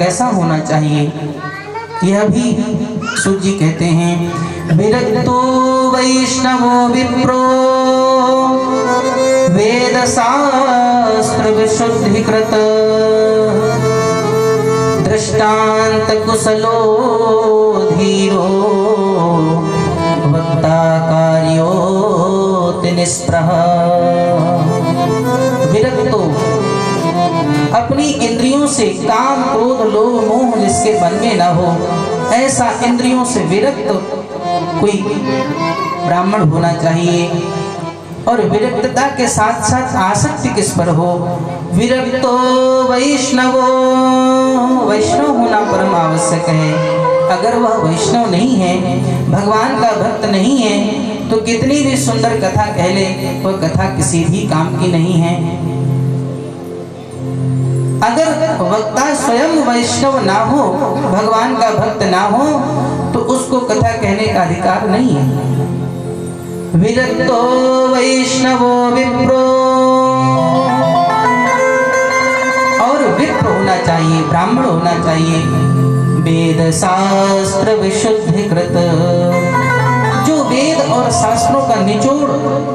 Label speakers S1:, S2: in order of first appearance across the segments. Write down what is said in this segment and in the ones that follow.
S1: कैसा होना चाहिए, यह भी सूत जी कहते हैं। विरक्तो वैष्णवो विप्रो वेद शास्त्र विशुद्धिकृत दृष्टांत कुशलो धीरो वक्ता कार्योति निस्पृह। विरक्तो, अपनी इंद्रियों से काम क्रोध लोभ मोह जिसके मन में न हो, ऐसा इंद्रियों से विरक्त कोई ब्राह्मण होना चाहिए। और विरक्तता के साथ साथ आसक्ति किस पर हो? विरक्तो वैष्णवो, वैष्णव होना परम आवश्यक है। अगर वह वैष्णव नहीं है, भगवान का भक्त नहीं है, तो कितनी भी सुंदर कथा कह ले, वह कथा किसी भी काम की नहीं है। अगर वक्ता स्वयं वैष्णव ना हो, भगवान का भक्त ना हो, तो उसको कथा कहने का अधिकार नहीं है। विरक्तो वैष्णवो विप्रो, और विप्र होना चाहिए, ब्राह्मण होना चाहिए। वेद शास्त्र विशुद्धिकृत, जो वेद और शास्त्रों का निचोड़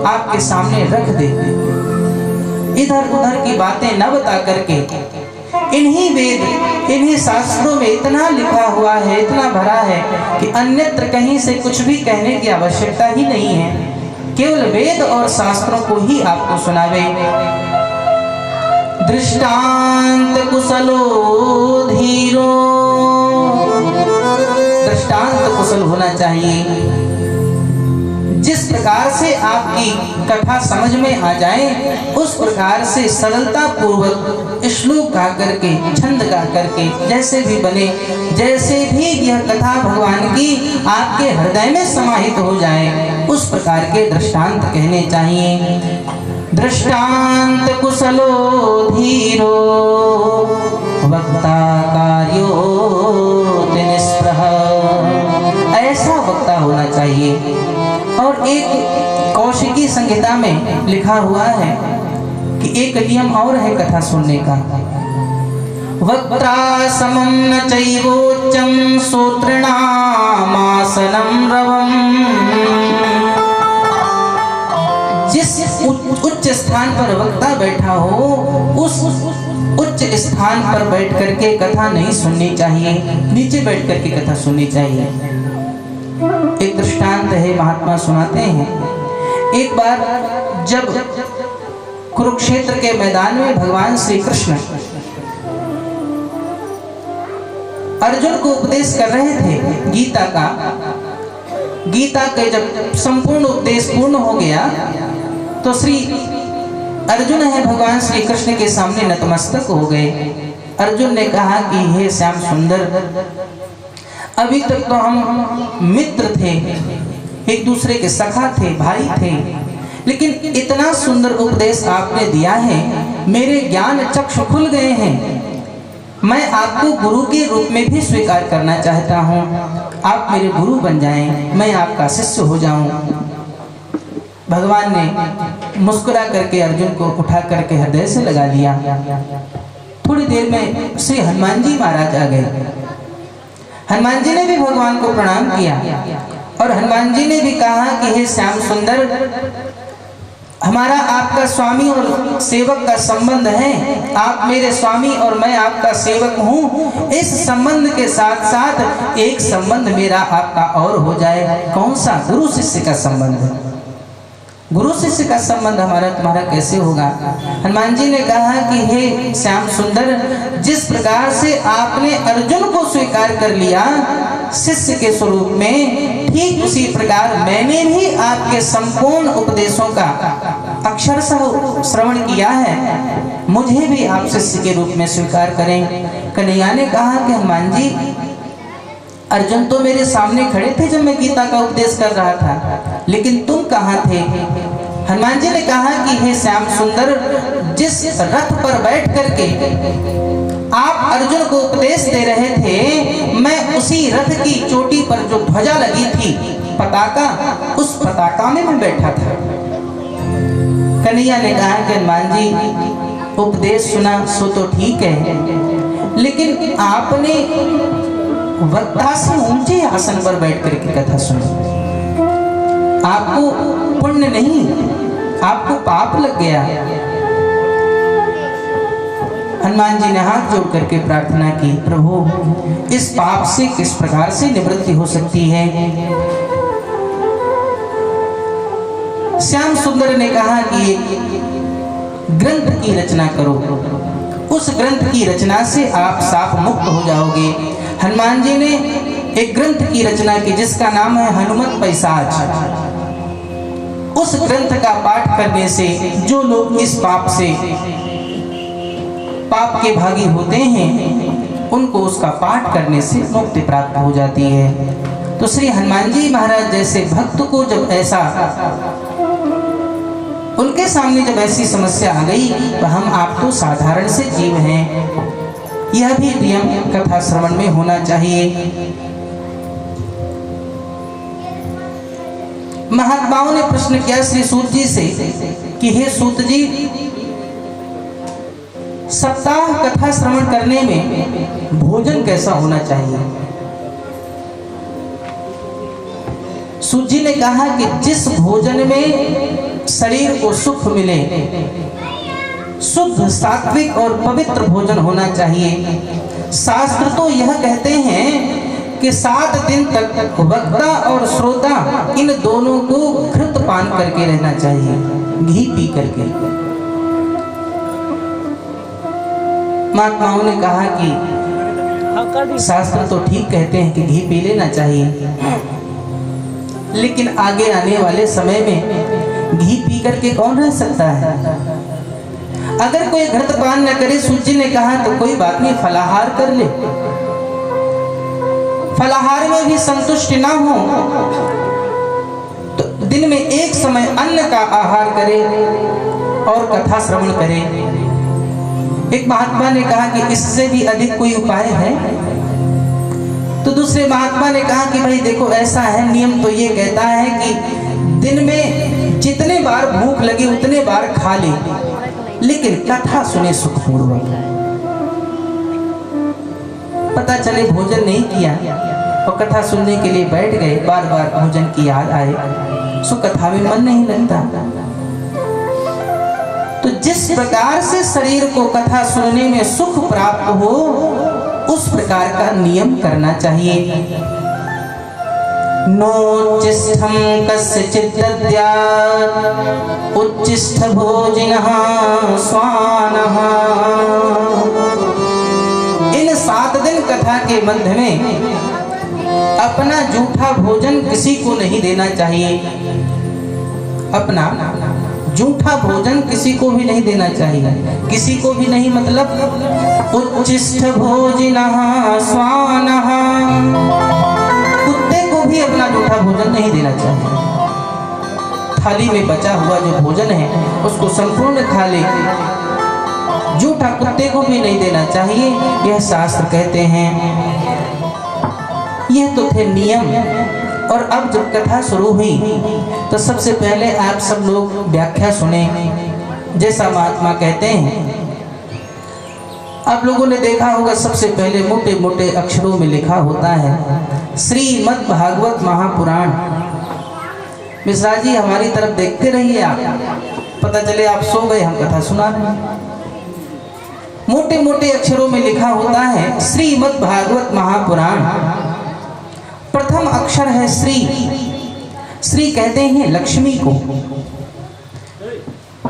S1: आपके सामने रख दे, इधर उधर की बातें न बता करके, इन्हीं वेद इन्हीं शास्त्रों में इतना लिखा हुआ है, इतना भरा है कि अन्यत्र कहीं से कुछ भी कहने की आवश्यकता ही नहीं है। केवल वेद और शास्त्रों को ही आपको सुनावे। दृष्टांत कुशलो धीरो, दृष्टांत कुशल होना चाहिए। जिस प्रकार से आपकी कथा समझ में आ जाए, उस प्रकार से सरलता पूर्वक श्लोक गा करके, छंद गा करके, जैसे भी बने, जैसे भी यह कथा भगवान की आपके हृदय में समाहित हो जाए, उस प्रकार के दृष्टांत कहने चाहिए। दृष्टांत कुशलो धीरो वक्ता कार्योति निस्पृह, ऐसा वक्ता होना चाहिए। और एक कौशिकी संहिता में लिखा हुआ है कि एक नियम और है कथा सुनने का। वक्त्रा समं न चैवोच्चं श्रोतॄणामासनं रवम्, जिस उच्च स्थान पर वक्ता बैठा हो, उस उच्च स्थान पर बैठ करके कथा नहीं सुननी चाहिए, नीचे बैठ करके कथा सुननी चाहिए। एक दृष्टांत है, महात्मा सुनाते हैं। एक बार जब कुरुक्षेत्र के मैदान में भगवान श्री कृष्ण अर्जुन को उपदेश कर रहे थे गीता का, गीता के जब संपूर्ण उपदेश पूर्ण हो गया, तो श्री अर्जुन है भगवान श्री कृष्ण के सामने नतमस्तक हो गए। अर्जुन ने कहा कि हे श्याम सुंदर, अभी तक तो हम मित्र थे, एक दूसरे के सखा थे, भाई थे, लेकिन इतना सुंदर उपदेश आपने दिया है, मेरे ज्ञान चक्षु खुल गए हैं। मैं आपको गुरु के रूप में भी स्वीकार करना चाहता हूँ। आप मेरे गुरु बन जाएं, मैं आपका शिष्य हो जाऊं। भगवान ने मुस्कुरा करके अर्जुन को उठा करके हृदय से लगा लिया। थोड़ी देर में श्री हनुमान जी महाराज आ गए। हनुमान जी ने भी भगवान को प्रणाम किया और हनुमान जी ने भी कहा कि हे श्याम सुंदर, हमारा आपका स्वामी और सेवक का संबंध है। आप मेरे स्वामी और मैं आपका सेवक हूँ। इस संबंध के साथ साथ एक संबंध मेरा आपका और हो जाए। कौन सा? गुरु शिष्य का संबंध। गुरु शिष्य का संबंध हमारा तुम्हारा कैसे होगा? हनुमान जी ने कहा कि हे श्याम सुंदर, जिस प्रकार से आपने अर्जुन को स्वीकार कर लिया शिष्य के स्वरूप में, ठीक उसी प्रकार मैंने भी आपके संपूर्ण उपदेशों का अक्षरशः श्रवण किया है। मुझे भी आप शिष्य के रूप में स्वीकार करें। कन्हैया ने कहा कि हनुमान जी, अर्जुन तो मेरे सामने खड़े थे जब मैं गीता का उपदेश कर रहा था, लेकिन तुम कहाँ थे? हनुमान जी ने कहा कि हे श्याम सुंदर, जिस रथ पर बैठ करके आप अर्जुन को उपदेश दे रहे थे, मैं उसी रथ की चोटी पर जो ध्वजा लगी थी, पताका, उस पताका में मैं बैठा था। कन्हैया ने कहा कि हनुमान जी, उपदेश सुना सो तो ठीक है, लेकिन आपने वक्ता से ऊंचे आसन पर बैठ करके कथा सुनी, आपको पुण्य नहीं, आपको पाप लग गया। हनुमान जी ने हाथ जोड़ करके प्रार्थना की, प्रभु इस पाप से किस प्रकार से निवृत्ति हो सकती है। श्याम सुंदर ने कहा कि ग्रंथ की रचना करो, उस ग्रंथ की रचना से आप साप मुक्त हो जाओगे। हनुमान जी ने एक ग्रंथ की रचना की जिसका नाम है हनुमत पैसाच। उस ग्रंथ का पाठ करने से जो लोग इस पाप से पाप के भागी होते हैं उनको उसका पाठ करने से मुक्ति प्राप्त हो जाती है। तो श्री हनुमान जी महाराज जैसे भक्त को जब ऐसा उनके सामने जब ऐसी समस्या आ गई, तो हम आप तो साधारण से जीव हैं, यह भी नियम कथा श्रवण में होना चाहिए। महात्माओं ने प्रश्न किया श्री सूत जी से कि हे सूत जी, सप्ताह कथा श्रवण करने में भोजन कैसा होना चाहिए। सूत जी ने कहा कि जिस भोजन में शरीर को सुख मिले, शुद्ध सात्विक और पवित्र भोजन होना चाहिए। शास्त्र तो यह कहते हैं कि 7 दिन तक वक्ता और श्रोता इन दोनों को घृत पान करके रहना चाहिए, घी पी करके। महात्माओं ने कहा कि शास्त्र तो ठीक कहते हैं कि घी पी लेना चाहिए, लेकिन आगे आने वाले समय में घी पी करके कौन रह सकता है। अगर कोई घृतपान न करे, सूजी ने कहा तो कोई बात नहीं, फलाहार कर ले। फलाहार में भी संतुष्ट ना हो तो दिन में एक समय अन्न का आहार करे और कथा श्रवण करे। एक महात्मा ने कहा कि इससे भी अधिक कोई उपाय है। तो दूसरे महात्मा ने कहा कि भाई देखो ऐसा है, नियम तो ये कहता है कि दिन में जितने बार भूख लगे उतने बार खा ले, लेकिन कथा सुने सुखपूर्वक। पता चले भोजन नहीं किया और कथा सुनने के लिए बैठ गए, बार बार भोजन की याद आए, सो कथा में मन नहीं लगता। तो जिस प्रकार से शरीर को कथा सुनने में सुख प्राप्त हो, उस प्रकार का नियम करना चाहिए। नोच्चिष्ठं कस्यचित् दद्यात् उच्चिष्ठ भोजिनः स्वानः। इन 7 दिन कथा के मध्य में अपना जूठा भोजन किसी को नहीं देना चाहिए। अपना जूठा भोजन किसी को भी नहीं देना चाहिए। किसी को भी नहीं मतलब उच्चिष्ठ भोजिनः स्वानः, कुत्ते को भी अपना जूठा भोजन नहीं देना चाहिए। थाली में बचा हुआ जो भोजन है उसको संपूर्ण खा ले, जूठा कुत्ते को भी नहीं देना चाहिए, यह शास्त्र कहते हैं। यह तो थे नियम। और अब जब कथा शुरू हुई तो सबसे पहले आप सब लोग व्याख्या सुने, जैसा महात्मा कहते हैं। आप लोगों ने देखा होगा सबसे पहले मोटे मोटे अक्षरों में लिखा होता है श्रीमद् भागवत महापुराण। मिश्रा जी हमारी तरफ देखते रहिए, आप पता चले आप सो गए, हम कथा सुना रहे। मोटे मोटे अक्षरों में लिखा होता है श्रीमद् भागवत महापुराण। प्रथम अक्षर है श्री। श्री कहते हैं लक्ष्मी को।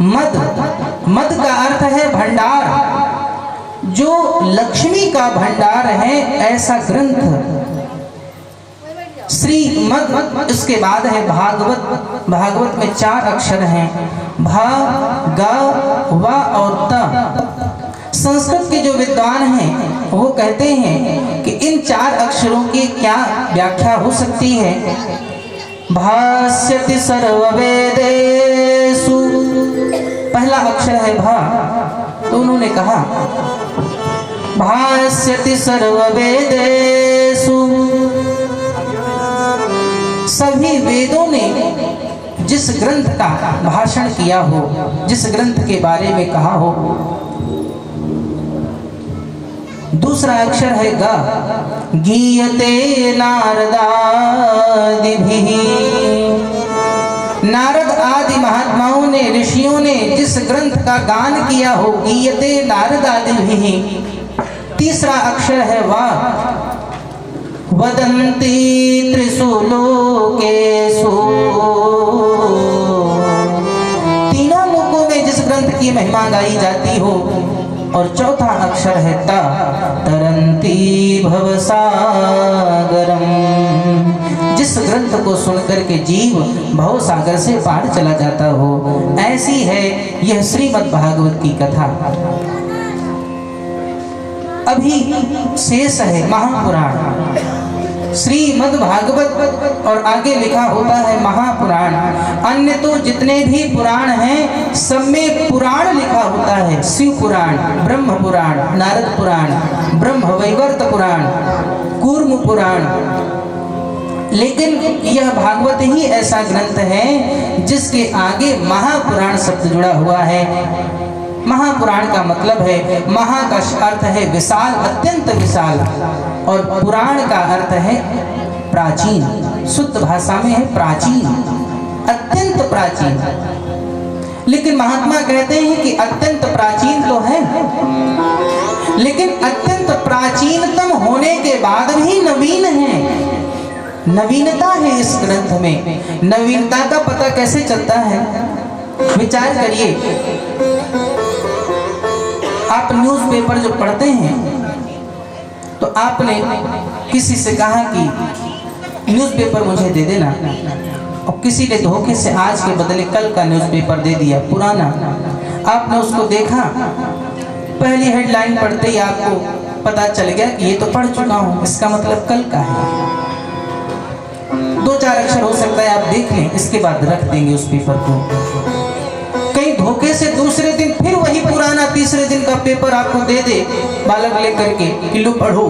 S1: मद, मद का अर्थ है भंडार, जो लक्ष्मी का भंडार है ऐसा ग्रंथ श्रीमद्। इसके बाद है भागवत। भागवत में 4 अक्षर हैं, भा, गा, वा और त। संस्कृत के जो विद्वान हैं वो कहते हैं कि इन 4 अक्षरों की क्या व्याख्या हो सकती है। भास्यति सर्ववेदेषु, पहला अक्षर है भा, तो उन्होंने कहा भास्यति सर्ववेदेषु, सभी वेदों ने जिस ग्रंथ का भाषण किया हो, जिस ग्रंथ के बारे में कहा हो। दूसरा अक्षर है ग। गीयते नारदादिभिः, नारद आदि महात्माओं ने, ऋषियों ने जिस ग्रंथ का गान किया हो, गीयते नारदादिभिः। तीसरा अक्षर है वा। वदन्ति त्रिषु लोकेषु, तीनों मुखों में जिस ग्रंथ की महिमा गाई जाती हो। और चौथा अक्षर है त। तरन्ति भवसागरम, जिस ग्रंथ को सुनकर के जीव भव सागर से पार चला जाता हो। ऐसी है यह श्रीमद् भागवत की कथा। अभी शेष है महापुराण, श्रीमद् भागवत, और आगे लिखा होता है महापुराण। अन्य तो जितने भी पुराण हैं सब में पुराण लिखा होता है। शिव पुराण, ब्रह्म पुराण, नारद पुराण, ब्रह्म वैवर्त पुराण, कूर्म पुराण। लेकिन यह भागवत ही ऐसा ग्रंथ है जिसके आगे महापुराण शब्द जुड़ा हुआ है। महापुराण का मतलब है, महा का अर्थ है विशाल, अत्यंत विशाल, और पुराण का अर्थ है प्राचीन। शुद्ध भाषा में है प्राचीन, अत्यंत प्राचीन। लेकिन महात्मा कहते हैं कि अत्यंत प्राचीन तो है, लेकिन अत्यंत प्राचीनतम होने के बाद भी नवीन है। नवीनता है इस ग्रंथ में। नवीनता का पता कैसे चलता है? विचार करिए। आप न्यूज़पेपर जो पढ़ते हैं तो आपने किसी से कहा कि न्यूज़पेपर मुझे दे देना, और किसी ने धोखे से आज के बदले कल का न्यूज़पेपर दे दिया, पुराना। आपने उसको देखा, पहली हेडलाइन पढ़ते ही आपको पता चल गया कि ये तो पढ़ चुका हूँ, इसका मतलब कल का है। 2-4 अक्षर हो सकता है आप देख लें, इसके बाद रख देंगे उस पेपर को। कहीं धोखे से दूसरे दिन फिर वही पुराना तीसरे दिन का पेपर आपको दे दे बालक लेकर के कि लो पढ़ो,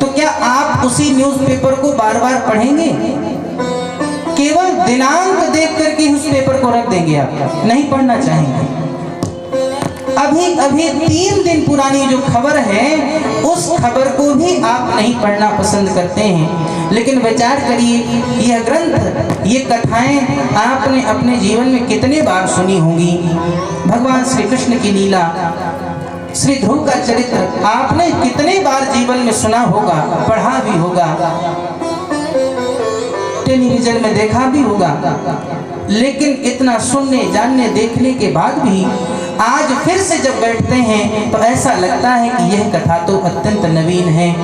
S1: तो क्या आप उसी न्यूज़पेपर को बार बार पढ़ेंगे? केवल दिनांक देख करके उस पेपर को रख देंगे, आप नहीं पढ़ना चाहेंगे। अभी अभी 3 दिन पुरानी जो खबर है उस खबर को भी आप नहीं पढ़ना पसंद करते हैं। लेकिन विचार करिए, यह ग्रंथ, ये कथाएं आपने अपने जीवन में कितने बार सुनी होंगी। भगवान श्री कृष्ण की लीला, श्री ध्रुव का चरित्र आपने कितने बार जीवन में सुना होगा, पढ़ा भी होगा, टेलीविजन में देखा भी होगा। लेकिन इतना सुनने, जानने, देखने के बाद भी आज फिर से जब बैठते हैं तो ऐसा लगता है कि यह कथा तो अत्यंत नवीन है,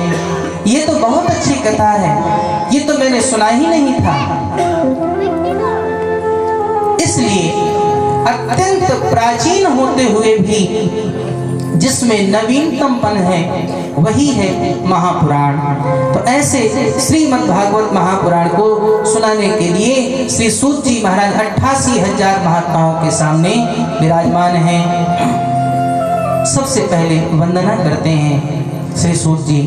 S1: ये तो बहुत अच्छी कथा है, ये तो मैंने सुना ही नहीं था। इसलिए अत्यंत प्राचीन होते हुए भी जिसमें नवीनतमपन है वही है महापुराण। तो ऐसे श्रीमद् भागवत महापुराण को सुनाने के लिए श्री सूत जी महाराज 88,000 महात्माओं के सामने विराजमान हैं। सबसे पहले वंदना करते हैं श्री सूत जी।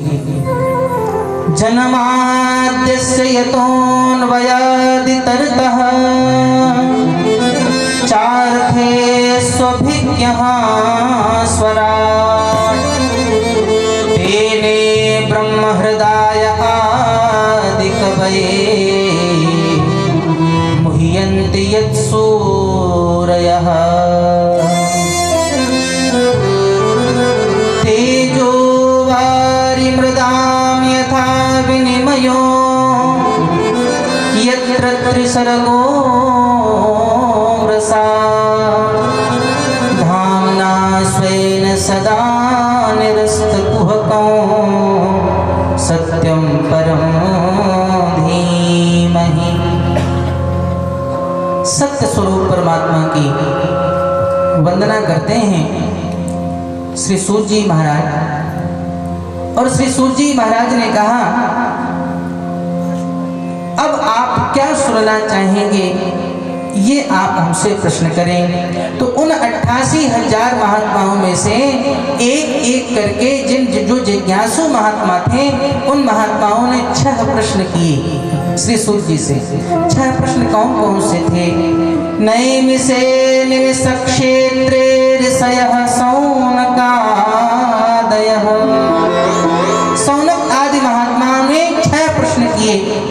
S1: जन्माद्यस्य यतोऽन्वयादितरतः चार्थे स्वभिज्ञः स्वराट् तेने ब्रह्महृदाय आदिकवये मुह्यन्ति यत्सूरयः तेजो वारिमृदां यथा विनिमयो यत्र त्रिसर्गो धाम्ना स्वेन सदा निरस्तकुहकं सत्यं परं धीमहि। सत्य स्वरूप परमात्मा की वंदना करते हैं श्री सूत जी महाराज। और श्री सूत जी महाराज ने कहा, अब आप क्या सुनना चाहेंगे, ये आप हमसे प्रश्न करें। तो उन 88,000 महात्माओं में से एक एक करके जो जिज्ञासु महात्मा थे उन महात्माओं ने 6 प्रश्न किए श्री सूत जी से। 6 प्रश्न कौन कौन से थे? नैमिषे निमिषक्षेत्रे ऋषयः शौनकादयः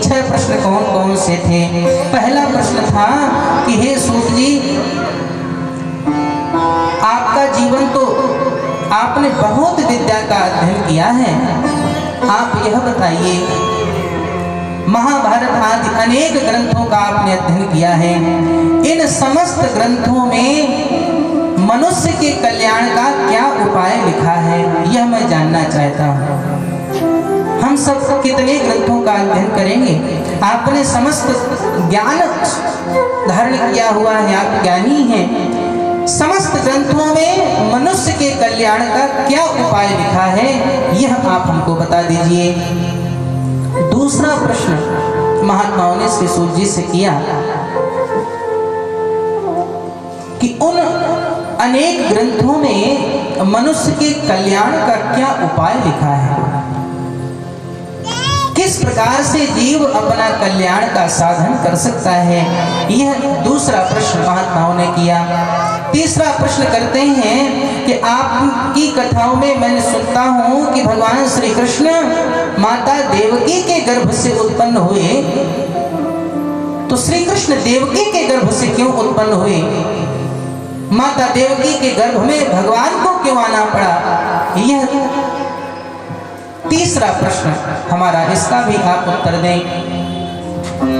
S1: 6 प्रश्न कौन कौन से थे। पहला प्रश्न था कि हे सूत जी, आपका जीवन तो आपने बहुत विद्या का अध्ययन किया है, आप यह बताइए, महाभारत आदि अनेक ग्रंथों का आपने अध्ययन किया है, इन समस्त ग्रंथों में मनुष्य के कल्याण का क्या उपाय लिखा है, यह मैं जानना चाहता हूँ। हम सब कितने ग्रंथों का अध्ययन करेंगे, आपने समस्त ज्ञान धारण किया हुआ है, आप ज्ञानी हैं, समस्त ग्रंथों में मनुष्य के कल्याण का क्या उपाय लिखा है, यह आप हमको बता दीजिए। दूसरा प्रश्न महात्माओं ने श्री सूत जी से किया कि उन अनेक ग्रंथों में मनुष्य के कल्याण का क्या उपाय लिखा है, किस प्रकार से जीव अपना कल्याण का साधन कर सकता है, यह दूसरा प्रश्न महात्माओं ने किया। तीसरा प्रश्न करते हैं कि आपकी कथाओं में मैंने सुनता हूं कि भगवान श्री कृष्ण माता देवकी के गर्भ से उत्पन्न हुए, तो श्री कृष्ण देवकी के गर्भ से क्यों उत्पन्न हुए, माता देवकी के गर्भ में भगवान को क्यों आना पड़ा, यह तीसरा प्रश्न हमारा, इसका भी आप उत्तर दें।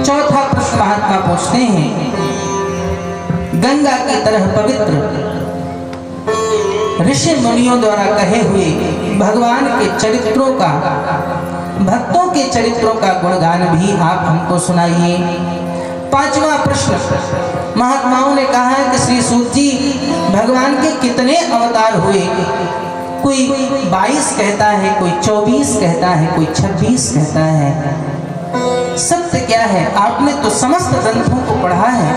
S1: चौथा प्रश्न महात्मा पूछते हैं, गंगा की तरह पवित्र ऋषि मुनियों द्वारा कहे हुए भगवान के चरित्रों का, भक्तों के चरित्रों का गुणगान भी आप हमको सुनाइए। पांचवा प्रश्न महात्माओं ने कहा है कि श्री सूत जी, भगवान के कितने अवतार हुए, कोई 22 कहता है, कोई 24 कहता है, कोई 26 कहता है, सत्य क्या है? आपने तो समस्त ग्रंथों को पढ़ा है,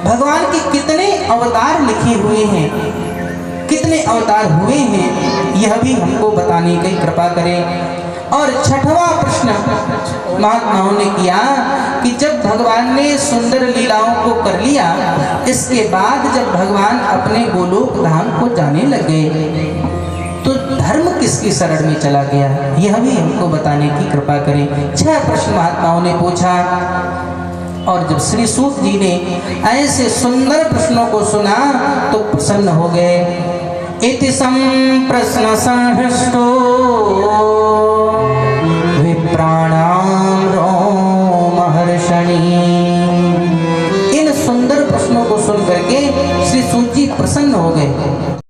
S1: भगवान के कितने अवतार लिखे हुए हैं, कितने अवतार हुए हैं, यह भी हमको बताने की कृपा करें। और छठवां प्रश्न महात्माओं ने किया कि जब भगवान ने सुंदर लीलाओं को कर लिया, इसके बाद जब भगवान अपने गोलोक धाम को जाने लगे तो धर्म किसकी शरण में चला गया, यह भी हमको बताने की कृपा करें। 6 प्रश्न महात्माओं ने पूछा और जब श्री सूत जी ने ऐसे सुंदर प्रश्नों को सुना तो प्रसन्न हो गए। इति संप्रश्न संहृष्टो विप्राणाम रोमहर्षणि। इन सुंदर प्रश्नों को सुन करके श्री सूत जी प्रसन्न हो गए।